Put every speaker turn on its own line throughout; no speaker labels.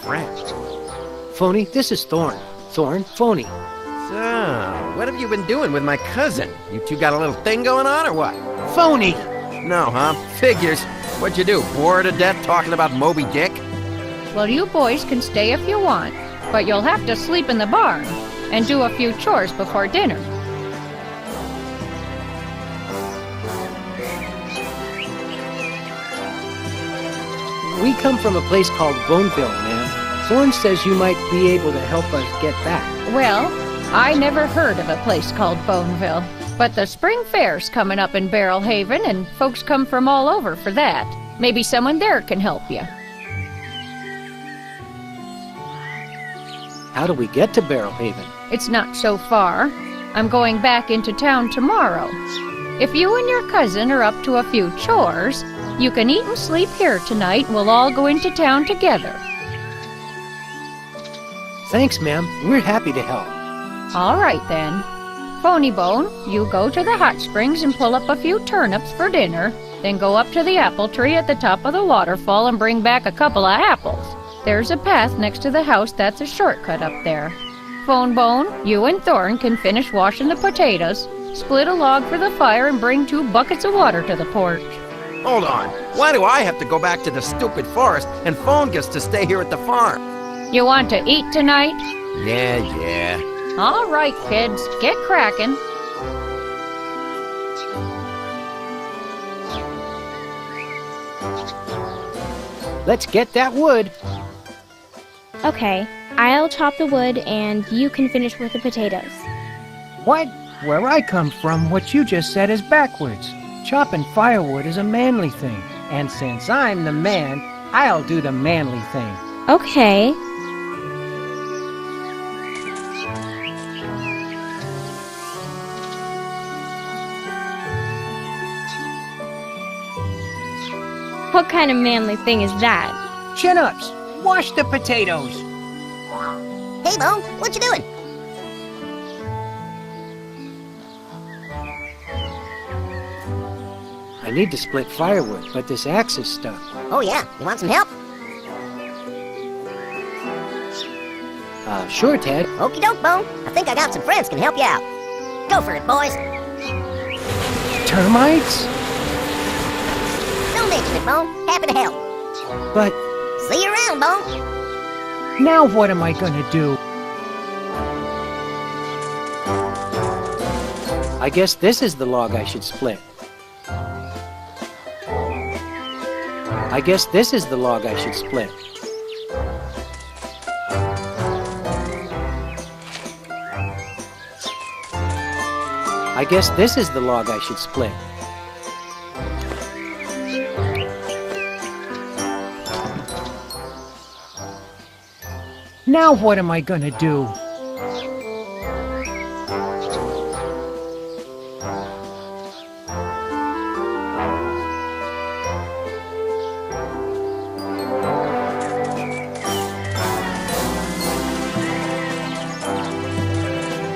friend.
Phony, this is Thorn. Thorn, Phony.
So, what have you been doing with my cousin? You two got a little thing going on, or what?
Phony!
No, huh? Figures. What'd you do, bore her to death talking about Moby Dick?
Well, you boys can stay if you want, but you'll have to sleep in the barn and do a few chores before dinner.
We come from a place called Boneville, ma'am. Thorn says you might be able to help us get back.
Well, I never heard of a place called Boneville, but the spring fair's coming up in Barrel Haven, and folks come from all over for that. Maybe someone there can help you.
How do we get to Barrel Haven?
It's not so far. I'm going back into town tomorrow. If you and your cousin are up to a few chores, you can eat and sleep here tonight, and we'll all go into town together.
Thanks, ma'am. We're happy to help.
All right, then. Phony Bone, you go to the hot springs and pull up a few turnips for dinner, then go up to the apple tree at the top of the waterfall and bring back a couple of apples. There's a path next to the house that's a shortcut up there. Phone Bone, you and Thorn can finish washing the potatoes, split a log for the fire, and bring 2 buckets of water to the porch.
Hold on. Why do I have to go back to the stupid forest and Phone gets to stay here at the farm?
You want to eat tonight?
Yeah.
All right, kids, get cracking.
Let's get that wood.
Okay, I'll chop the wood and you can finish with the potatoes.
What? Where I come from, what you just said is backwards. Chopping firewood is a manly thing. And since I'm the man, I'll do the manly thing.
Okay. What kind of manly thing is that?
Chin-ups! Wash the potatoes!
Hey, Bone, what you doing?
I need to split firewood, but this axe is stuck.
Oh, yeah. You want some help?
Sure, Ted.
Okie doke, Bone. I think I got some friends can help you out. Go for it, boys.
Termites?
Don't mention it, Bone. Happy to help.
But
See you around, Bone.
Now what am I gonna do?
I guess this is the log I should split. I guess this is the log I should split. I guess this is the log I should split.
Now what am I gonna do?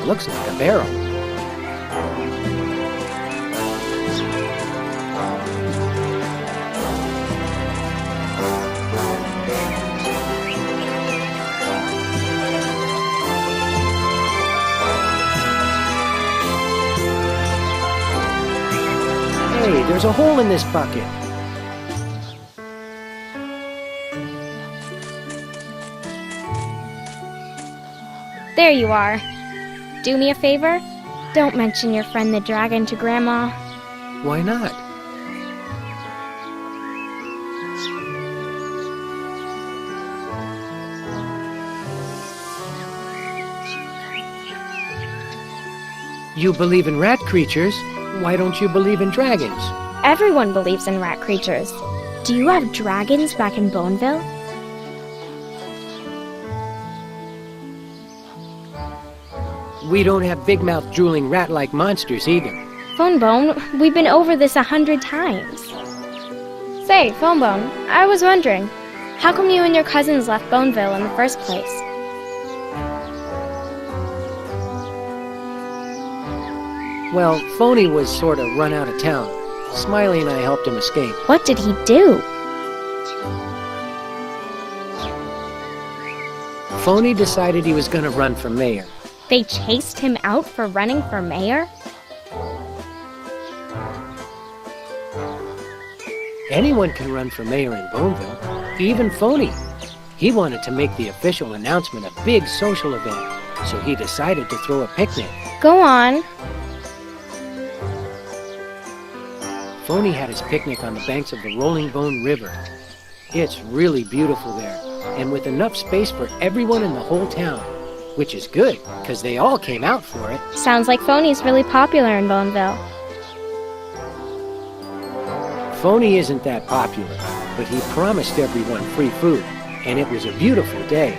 Looks like a barrel. Hey, there's a hole in this bucket.
There you are. Do me a favor? Don't mention your friend the dragon to Grandma.
Why not? You believe in rat creatures. Why don't you believe in dragons?
Everyone believes in rat creatures. Do you have dragons back in Boneville?
We don't have big-mouth drooling rat-like monsters either.
Phonebone, we've been over this 100 times. Say, Phonebone, I was wondering, how come you and your cousins left Boneville in the first place?
Well, Phony was sort of run out of town. Smiley and I helped him escape.
What did he do?
Phony decided he was going to run for mayor.
They chased him out for running for mayor?
Anyone can run for mayor in Boneville, even Phony. He wanted to make the official announcement a big social event, so he decided to throw a picnic.
Go on.
Phony had his picnic on the banks of the Rolling Bone River. It's really beautiful there, and with enough space for everyone in the whole town, which is good, because they all came out for it.
Sounds like Phony's really popular in Boneville.
Phony isn't that popular, but he promised everyone free food, and it was a beautiful day.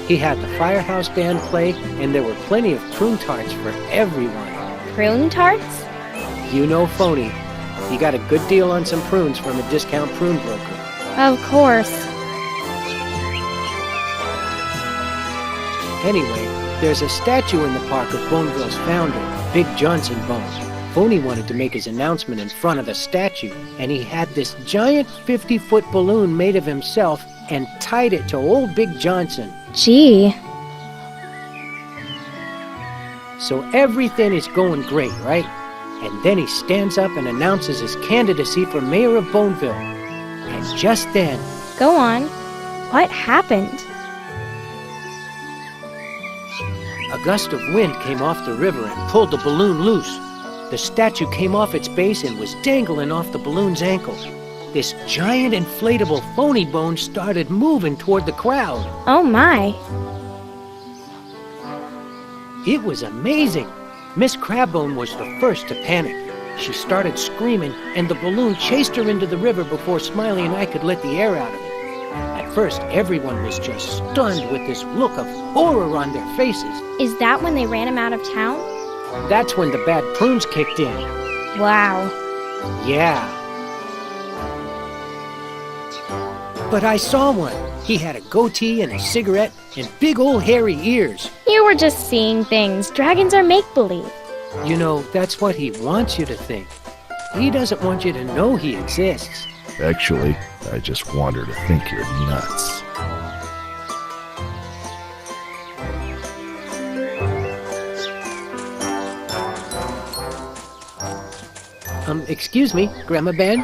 He had the firehouse band play, and there were plenty of prune tarts for everyone.
Prune tarts?
You know Phony. He got a good deal on some prunes from a discount prune broker.
Of course.
Anyway, there's a statue in the park of Boneville's founder, Big Johnson Bone. Phony wanted to make his announcement in front of the statue, and he had this giant 50-foot balloon made of himself and tied it to old Big Johnson.
Gee.
So everything is going great, right? And then he stands up and announces his candidacy for mayor of Boneville. And just then...
Go on. What happened?
A gust of wind came off the river and pulled the balloon loose. The statue came off its base and was dangling off the balloon's ankle. This giant inflatable Phony Bone started moving toward the crowd.
Oh my.
It was amazing. Miss Crabbone was the first to panic. She started screaming, and the balloon chased her into the river before Smiley and I could let the air out of it. At first, everyone was just stunned with this look of horror on their faces.
Is that when they ran him out of town?
That's when the bad prunes kicked in.
Wow.
Yeah. But I saw one. He had a goatee and a cigarette and big old hairy ears.
You were just seeing things. Dragons are make-believe.
You know, that's what he wants you to think. He doesn't want you to know he exists.
Actually, I just want her to think you're nuts.
Excuse me, Grandma Ben?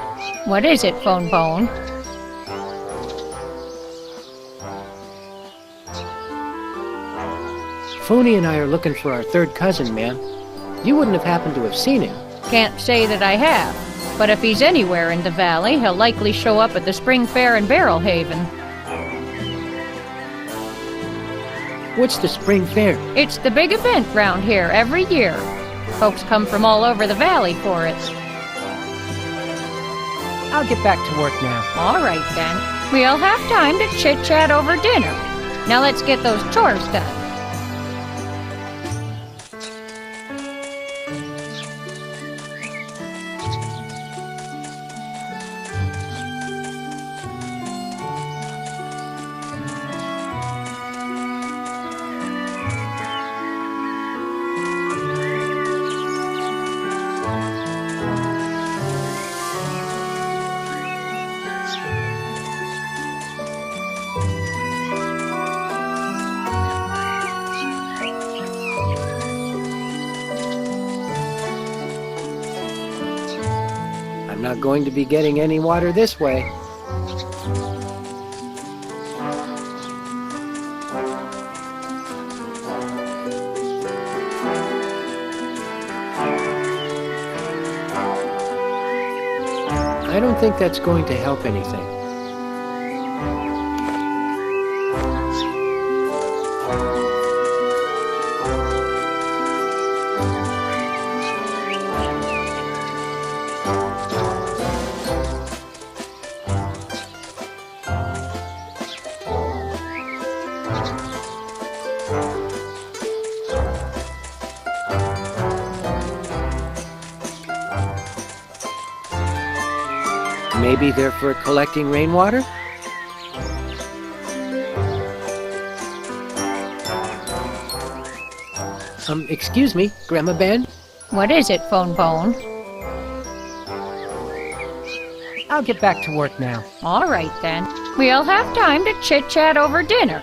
What is it, Phone Bone?
Phony and I are looking for our third cousin, ma'am. You wouldn't have happened to have seen him.
Can't say that I have, but if he's anywhere in the valley, he'll likely show up at the Spring Fair in Barrel Haven.
What's the Spring Fair?
It's the big event round here every year. Folks come from all over the valley for it.
I'll get back to work now.
All right, then. We'll have time to chit-chat over dinner. Now let's get those chores done.
I'm not going to be getting any water this way. I don't think that's going to help anything. Maybe they're for collecting rainwater? Excuse me, Grandma Ben?
What is it, Phone Bone?
I'll get back to work now.
All right, then. We'll have time to chit-chat over dinner.